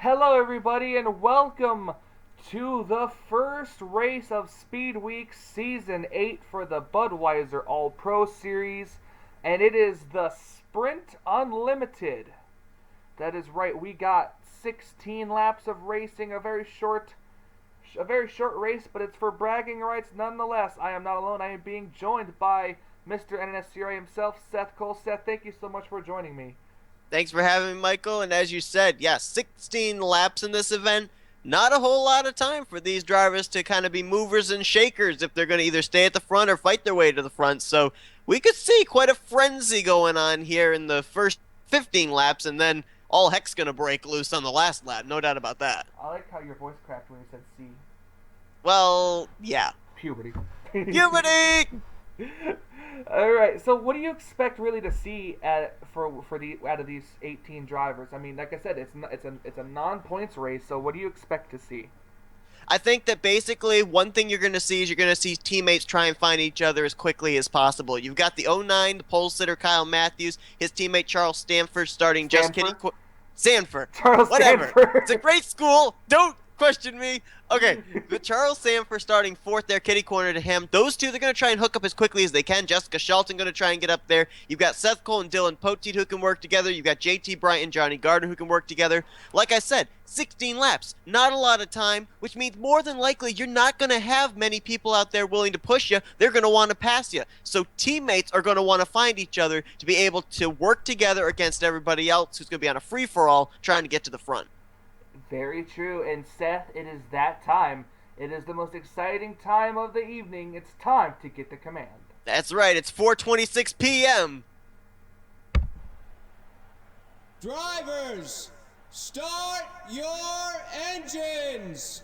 Hello, everybody, and welcome to the first race of Speed Week Season 8 for the Budweiser All-Pro Series, and it is the Sprint Unlimited. That is right, we got 16 laps of racing, a very short race, but it's for bragging rights nonetheless. I am not alone. I am being joined by Mr. NNSCRA himself, Seth Cole. Seth, thank you so much for joining me. Thanks for having me, Michael. And as you said, yeah, 16 laps in this event. Not a whole lot of time for these drivers to kind of be movers and shakers if they're going to either stay at the front or fight their way to the front. So we could see quite a frenzy going on here in the first 15 laps, and then all heck's going to break loose on the last lap. No doubt about that. I like how your voice cracked when you said C. Well, yeah. Puberty. Puberty! All right. So, what do you expect really to see out of these 18 drivers? I mean, like I said, it's a non-points race. So, what do you expect to see? I think that basically one thing you're going to see is you're going to see teammates try and find each other as quickly as possible. You've got the '09, the pole sitter Kyle Matthews, his teammate Charles Stanford starting just kidding. Sanford. Charles Whatever. Stanford. It's a great school. Don't question me. Okay, with Charles Sanford starting fourth there, kitty corner to him. Those two, they're going to try and hook up as quickly as they can. Jessica Shelton going to try and get up there. You've got Seth Cole and Dylan Poteet who can work together. You've got JT Bryant and Johnny Gardner who can work together. Like I said, 16 laps, not a lot of time, which means more than likely you're not going to have many people out there willing to push you. They're going to want to pass you. So teammates are going to want to find each other to be able to work together against everybody else who's going to be on a free-for-all trying to get to the front. Very true. And Seth, it is that time. It is the most exciting time of the evening. It's time to get the command. That's right. It's 4:26 p.m. Drivers, start your engines.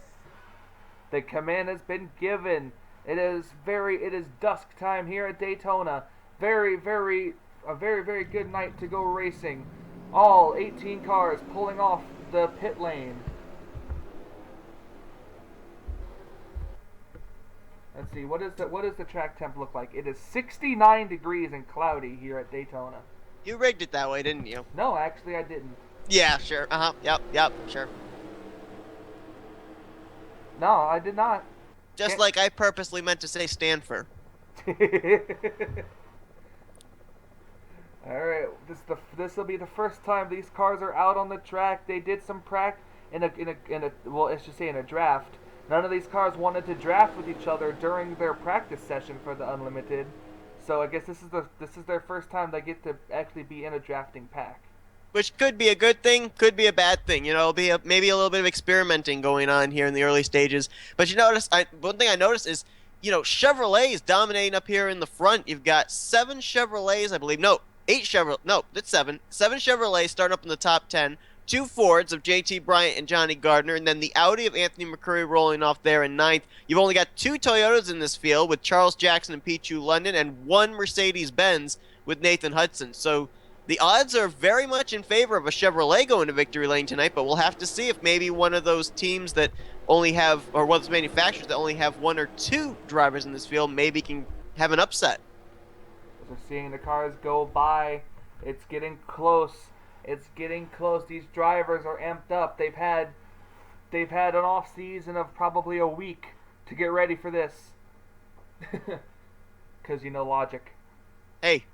The command has been given. It is dusk time here at Daytona. A very, very good night to go racing. All 18 cars pulling off the pit lane. Let's see, what does the track temp look like? It is 69 degrees and cloudy here at Daytona. You rigged it that way, didn't you? No, actually I didn't. Yeah, sure. Yep, sure. No, I did not. Just like I purposely meant to say Stanford. All right, this will be the first time these cars are out on the track. They did some practice in a draft. None of these cars wanted to draft with each other during their practice session for the Unlimited. So I guess this is their first time they get to actually be in a drafting pack. Which could be a good thing, could be a bad thing. You know, maybe a little bit of experimenting going on here in the early stages. But you notice, one thing I noticed is, Chevrolet is dominating up here in the front. You've got 7 Chevrolets, I believe. No, 8 Chevrolet. No, that's 7. 7 Chevrolets starting up in the top 10. 2 Fords of JT Bryant and Johnny Gardner, and then the Audi of Anthony McCurry rolling off there in 9th. You've only got 2 Toyotas in this field with Charles Jackson and Pichu London, and 1 Mercedes-Benz with Nathan Hudson. So the odds are very much in favor of a Chevrolet going to victory lane tonight, but we'll have to see if maybe one of those teams that only have, or one of those manufacturers that only have 1 or 2 drivers in this field maybe can have an upset. As we're seeing the cars go by, it's getting close. It's getting close. These drivers are amped up. They've had an off season of probably a week to get ready for this. Because logic. Hey,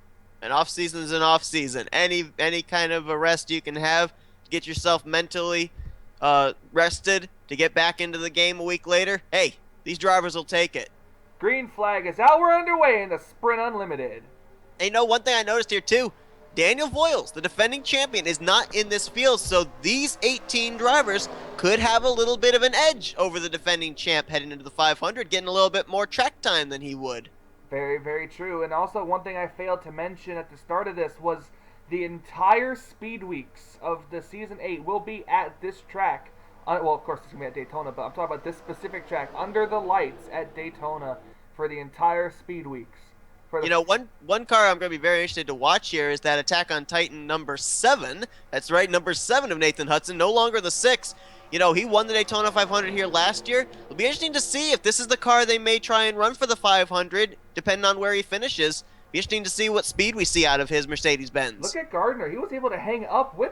an off season is an off season. Any kind of a rest you can have to get yourself mentally rested to get back into the game a week later. Hey, these drivers will take it. Green flag is out. We're underway in the Sprint Unlimited. Hey, one thing I noticed here too. Daniel Voiles, the defending champion, is not in this field, so these 18 drivers could have a little bit of an edge over the defending champ heading into the 500, getting a little bit more track time than he would. Very, very true. And also, one thing I failed to mention at the start of this was the entire speed weeks of the Season 8 will be at this track. Well, of course, it's going to be at Daytona, but I'm talking about this specific track, under the lights at Daytona for the entire speed weeks. One car I'm going to be very interested to watch here is that Attack on Titan number 7. That's right, number 7 of Nathan Hudson, no longer the 6. He won the Daytona 500 here last year. It'll be interesting to see if this is the car they may try and run for the 500, depending on where he finishes. Be interesting to see what speed we see out of his Mercedes-Benz. Look at Gardner. He was able to hang up with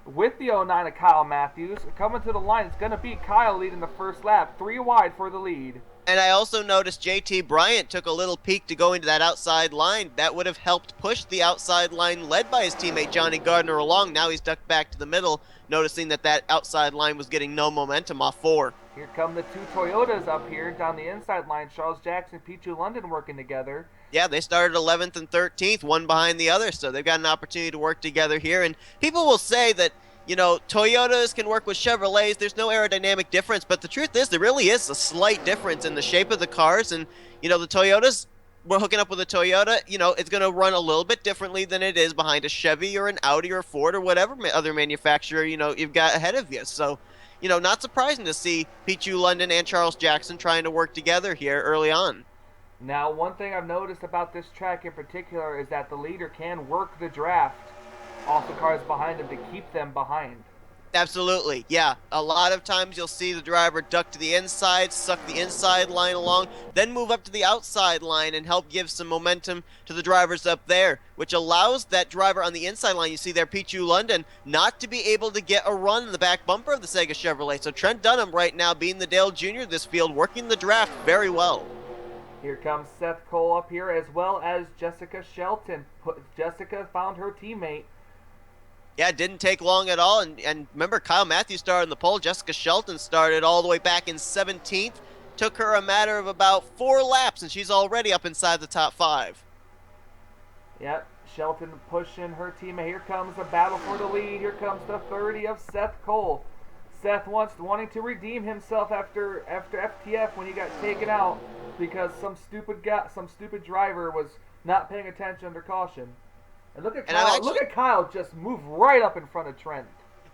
with the 09 of Kyle Matthews. Coming to the line, it's going to be Kyle leading the first lap. 3 wide for the lead. And I also noticed JT Bryant took a little peek to go into that outside line. That would have helped push the outside line led by his teammate Johnny Gardner along. Now he's ducked back to the middle, noticing that outside line was getting no momentum off 4. Here come the 2 Toyotas up here down the inside line. Charles Jackson, Pichu London working together. Yeah, they started 11th and 13th, one behind the other, so they've got an opportunity to work together here. And people will say that, you know, Toyotas can work with Chevrolets. There's no aerodynamic difference, but the truth is there really is a slight difference in the shape of the cars. And, you know, the Toyotas, we're hooking up with a Toyota, you know, it's going to run a little bit differently than it is behind a Chevy or an Audi or a Ford or whatever other manufacturer, you know, you've got ahead of you. So, you know, not surprising to see Pichu London and Charles Jackson trying to work together here early on. Now, one thing I've noticed about this track in particular is that the leader can work the draft off the cars behind him to keep them behind. Absolutely, yeah. A lot of times you'll see the driver duck to the inside, suck the inside line along, then move up to the outside line and help give some momentum to the drivers up there, which allows that driver on the inside line, you see there, Pichu London, not to be able to get a run in the back bumper of the Sega Chevrolet. So Trent Dunham right now, being the Dale Jr. of this field, working the draft very well. Here comes Seth Cole up here, as well as Jessica Shelton. Jessica found her teammate. Yeah, it didn't take long at all. And remember, Kyle Matthews started in the pole. Jessica Shelton started all the way back in 17th. Took her a matter of about 4 laps, and she's already up inside the top 5. Yep, Shelton pushing her teammate. Here comes the battle for the lead. Here comes the 30 of Seth Cole. Seth wanting to redeem himself after FTF when he got taken out because some stupid driver was not paying attention under caution. And look at Kyle. Look at Kyle just move right up in front of Trent.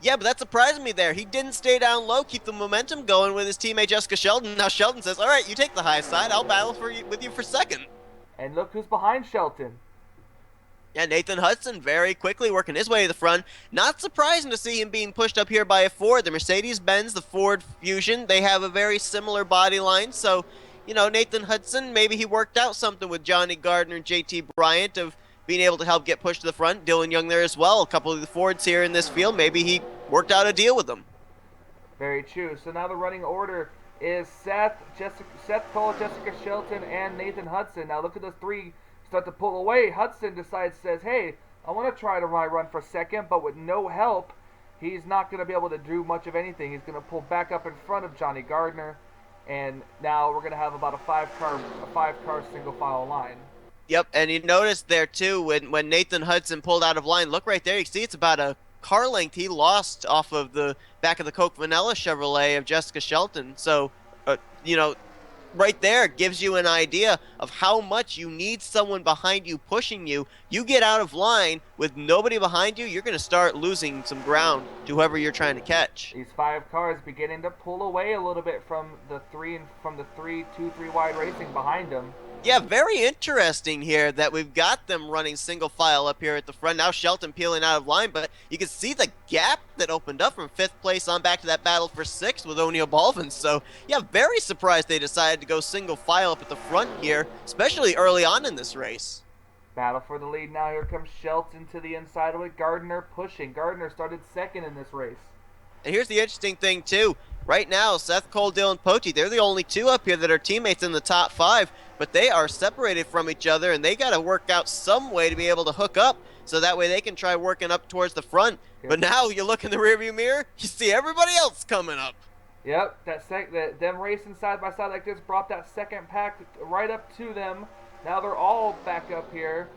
Yeah, but that surprised me there. He didn't stay down low, keep the momentum going with his teammate Jessica Shelton. Now Shelton says, all right, you take the high side. I'll battle with you for second. And look who's behind Shelton. Yeah, Nathan Hudson very quickly working his way to the front. Not surprising to see him being pushed up here by a Ford. The Mercedes-Benz, the Ford Fusion, they have a very similar body line. So, you know, Nathan Hudson, maybe he worked out something with Johnny Gardner and JT Bryant of being able to help get pushed to the front. Dylan Young there as well. A couple of the Fords here in this field. Maybe he worked out a deal with them. Very true. So now the running order is Seth Cole, Jessica Shelton, and Nathan Hudson. Now look at those 3 start to pull away. Hudson says, hey, I want to try to run for second, but with no help, he's not going to be able to do much of anything. He's going to pull back up in front of Johnny Gardner, and now we're going to have about a five car single file line. Yep, and you notice there too when Nathan Hudson pulled out of line. Look right there, you see it's about a car length he lost off of the back of the Coke Vanilla Chevrolet of Jessica Shelton. So, you know, right there gives you an idea of how much you need someone behind you pushing you. You get out of line with nobody behind you, you're going to start losing some ground to whoever you're trying to catch. These 5 cars beginning to pull away a little bit from the 3 wide racing behind them. Yeah, very interesting here that we've got them running single file up here at the front. Now Shelton peeling out of line, but you can see the gap that opened up from 5th place on back to that battle for 6th with O'Neal Balvin. So, yeah, very surprised they decided to go single file up at the front here, especially early on in this race. Battle for the lead now. Here comes Shelton to the inside with Gardner pushing. Gardner started 2nd in this race. And here's the interesting thing, too. Right now, Seth Cole, Dylan Pote, they're the only 2 up here that are teammates in the top 5, but they are separated from each other, and they got to work out some way to be able to hook up so that way they can try working up towards the front. Yep. But now you look in the rearview mirror, you see everybody else coming up. Yep, them racing side by side like this brought that second pack right up to them. Now they're all back up here.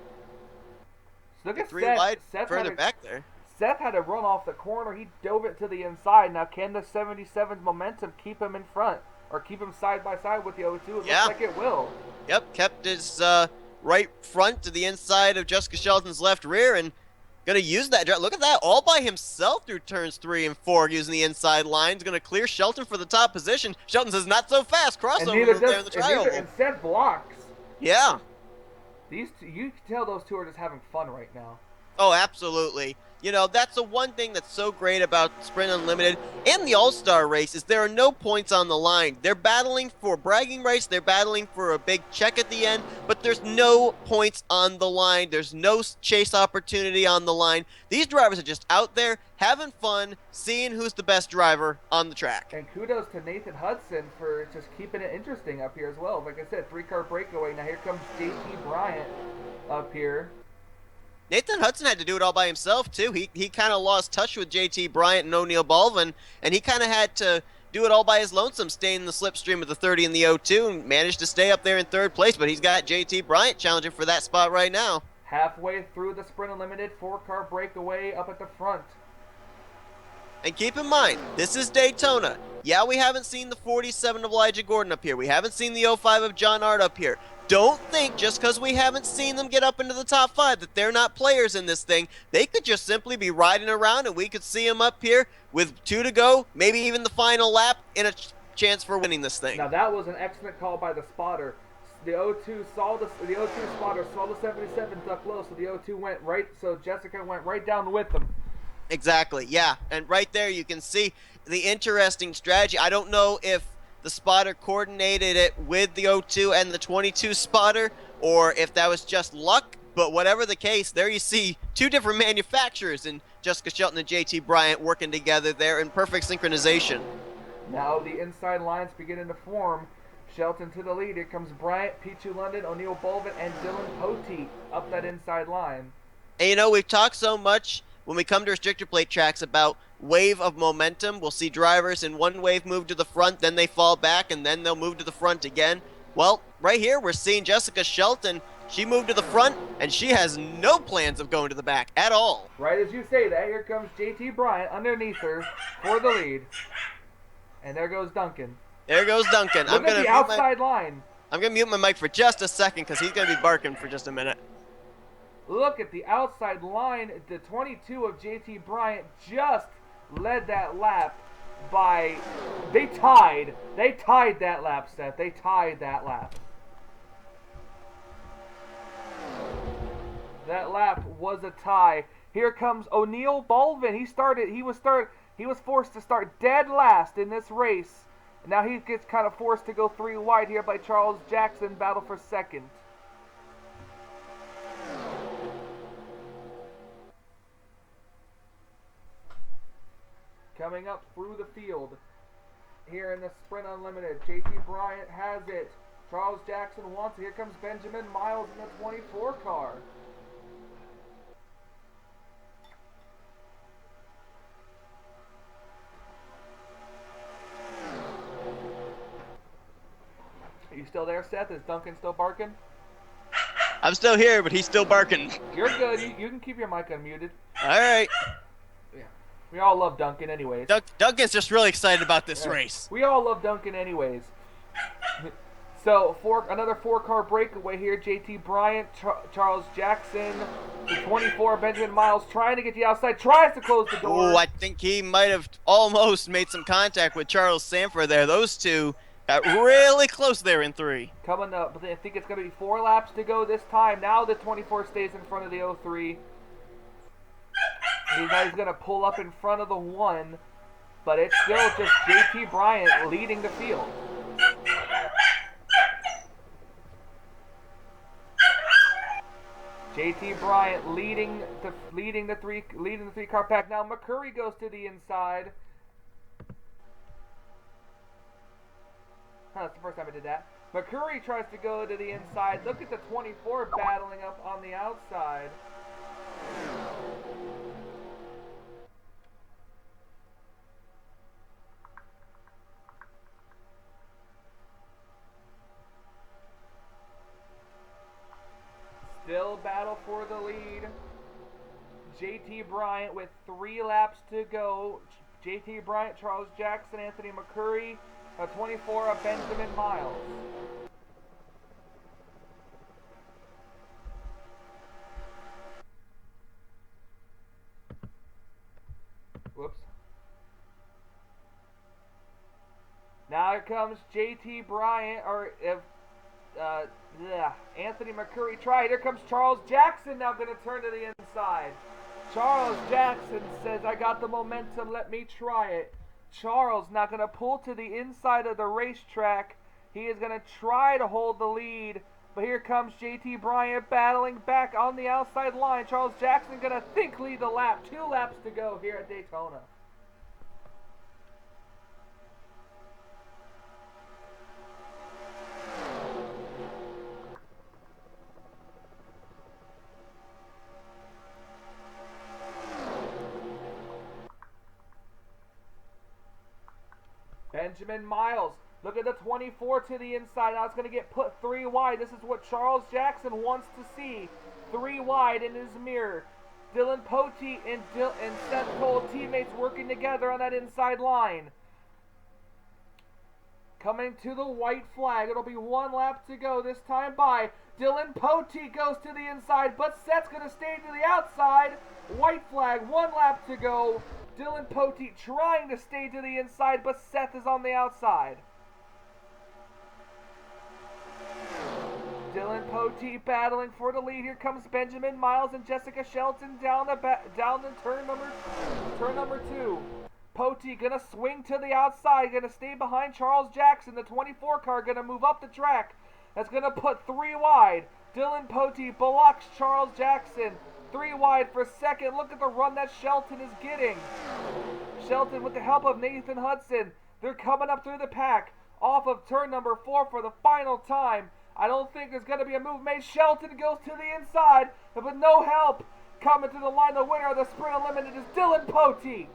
So look at 3 Seth. wide further back there. Seth had to run off the corner. He dove it to the inside. Now, can the 77's momentum keep him in front or keep him side by side with the 02? It looks like it will. Yep, kept his right front to the inside of Jessica Shelton's left rear and going to use that. Look at that, all by himself through turns 3 and 4 using the inside lines. Going to clear Shelton for the top position. Shelton says, not so fast. Crossover move there in the triangle. And Seth blocks. Yeah. You can tell those 2 are just having fun right now. Oh, absolutely. You know, that's the one thing that's so great about Sprint Unlimited and the All-Star race is there are no points on the line. They're battling for bragging rights, they're battling for a big check at the end, but there's no points on the line. There's no chase opportunity on the line. These drivers are just out there having fun, seeing who's the best driver on the track. And kudos to Nathan Hudson for just keeping it interesting up here as well. Like I said, 3-car breakaway. Now here comes JT Bryant up here. Nathan Hudson had to do it all by himself, too. He kind of lost touch with JT Bryant and O'Neal Baldwin, and he kind of had to do it all by his lonesome, staying in the slipstream of the 30 and the 02, and managed to stay up there in third place, but he's got JT Bryant challenging for that spot right now. Halfway through the Sprint Unlimited, 4-car breakaway up at the front. And keep in mind, this is Daytona. Yeah, we haven't seen the 47 of Elijah Gordon up here. We haven't seen the 05 of John Art up here. Don't think just because we haven't seen them get up into the top 5 that they're not players in this thing. They could just simply be riding around and we could see them up here with 2 to go, maybe even the final lap, in a chance for winning this thing. Now that was an excellent call by the spotter. The 02 saw the 02 spotter saw the 77 duck low, so the 02 went right. So Jessica went right down with them. Exactly, yeah. And right there you can see the interesting strategy. I don't know if the spotter coordinated it with the 02 and the 22 spotter, or if that was just luck, but whatever the case, there you see 2 different manufacturers in Jessica Shelton and JT Bryant working together there in perfect synchronization. Now the inside lines beginning to form. Shelton to the lead. Here comes Bryant, Pichu London, O'Neal Baldwin, and Dylan Poteet up that inside line. And you know, we've talked so much when we come to restrictor plate tracks about wave of momentum. We'll see drivers in one wave move to the front, then they fall back, and then they'll move to the front again. Well, right here we're seeing Jessica Shelton. She moved to the front, and she has no plans of going to the back at all. Right as you say that, here comes JT Bryant underneath her for the lead. And there goes Duncan. There goes Duncan. Look at the outside line. I'm going to mute my mic for just a second because he's going to be barking for just a minute. Look at the outside line. The 22 of JT Bryant just led that lap by... They tied that lap, Seth. They tied that lap. That lap was a tie. Here comes O'Neal Baldwin. He was forced to start dead last in this race. Now he gets kind of forced to go 3 wide here by Charles Jackson, battle for second. Coming up through the field here in the Sprint Unlimited, JT Bryant has it. Charles Jackson wants it. Here comes Benjamin Miles in the 24 car. Are you still there, Seth? Is Duncan still barking? I'm still here, but he's still barking. You're good. You can keep your mic unmuted. All right. Yeah. We all love Duncan anyways. Duncan's just really excited about this race. We all love Duncan anyways. So, another 4-car breakaway here. JT Bryant, Charles Jackson, the 24, Benjamin Miles trying to get the outside, tries to close the door. Oh, I think he might have almost made some contact with Charles Sanford there. Those two got really close there in 3. Coming up, but I think it's going to be 4 laps to go this time. Now the 24 stays in front of the 03. He's going to pull up in front of the 1, but it's still just JT Bryant leading the field. JT Bryant leading the 3-car pack. Now McCurry goes to the inside. That's the first time I did that. McCurry tries to go to the inside. Look at the 24 battling up on the outside. Still battle for the lead. JT Bryant with 3 laps to go. JT Bryant, Charles Jackson, Anthony McCurry, a 24 of Benjamin Miles. Whoops. Now here comes JT Bryant, or if Anthony McCurry tried. Here comes Charles Jackson now going to turn to the inside. Charles Jackson says, I got the momentum, let me try it. Charles not going to pull to the inside of the racetrack. He is going to try to hold the lead. But here comes JT Bryant battling back on the outside line. Charles Jackson going to think lead the lap. 2 laps to go here at Daytona. Benjamin Miles, look at the 24 to the inside. Now it's going to get put 3 wide. This is what Charles Jackson wants to see. 3 wide in his mirror. Dylan Poteet and Seth Cole, teammates working together on that inside line. Coming to the white flag. It'll be 1 lap to go this time by. Dylan Poteet goes to the inside, but Seth's going to stay to the outside. White flag, 1 lap to go. Dylan Poteet trying to stay to the inside, but Seth is on the outside. Dylan Poteet battling for the lead. Here comes Benjamin Miles and Jessica Shelton down the turn number 2. Poteet gonna swing to the outside, gonna stay behind Charles Jackson. The 24 car gonna move up the track. That's gonna put 3 wide. Dylan Poteet blocks Charles Jackson. 3 wide for second. Look at the run that Shelton is getting. Shelton with the help of Nathan Hudson. They're coming up through the pack. Off of turn number 4 for the final time. I don't think there's going to be a move made. Shelton goes to the inside, but with no help. Coming to the line, the winner of the Sprint Unlimited is Dylan Poteet.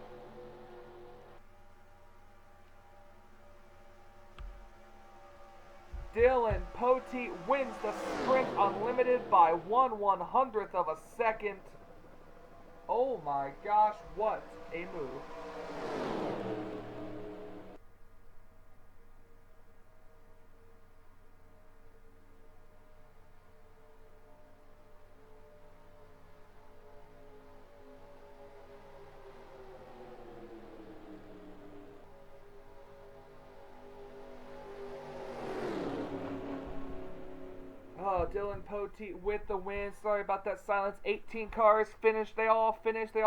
Dylan Poteet wins the Sprint Unlimited by 1/100th of a second. Oh my gosh, what a move. Dylan Poteet with the win. Sorry about that silence. 18 cars finished. They all finished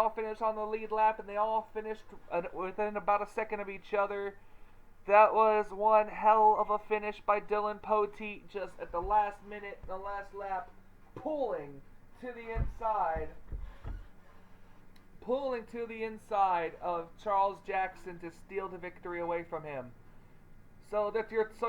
on the lead lap, and they all finished within about a second of each other. That was one hell of a finish by Dylan Poteet, just at the last minute, the last lap, pulling to the inside of Charles Jackson to steal the victory away from him. So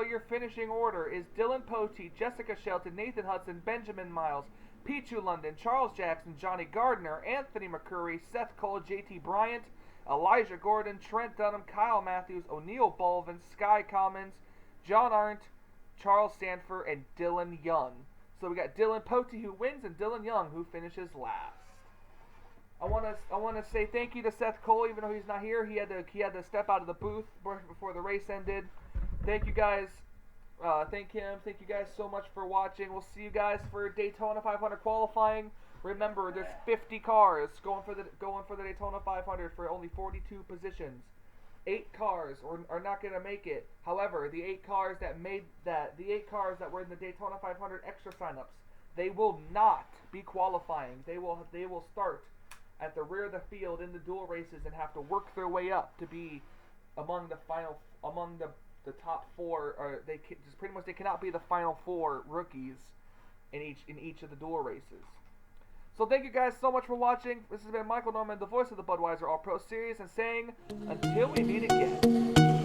your finishing order is Dylan Poteet, Jessica Shelton, Nathan Hudson, Benjamin Miles, Pichu London, Charles Jackson, Johnny Gardner, Anthony McCurry, Seth Cole, JT Bryant, Elijah Gordon, Trent Dunham, Kyle Matthews, O'Neal Bolvin, Sky Commons, John Arndt, Charles Sanford, and Dylan Young. So we got Dylan Poteet who wins and Dylan Young who finishes last. I want to say thank you to Seth Cole, even though he's not here. He had to step out of the booth before the race ended. Thank you guys. Thank him. Thank you guys so much for watching. We'll see you guys for Daytona 500 qualifying. Remember, there's 50 cars going for the Daytona 500 for only 42 positions. 8 cars are not going to make it. However, the 8 cars that were in the Daytona 500 extra signups, they will not be qualifying. They will start at the rear of the field in the dual races and have to work their way up to be among the top 4. Or they cannot be the final 4 rookies in each of the dual races. So thank you guys so much for watching. This has been Michael Norman, the voice of the Budweiser All Pro Series, and saying until we meet again.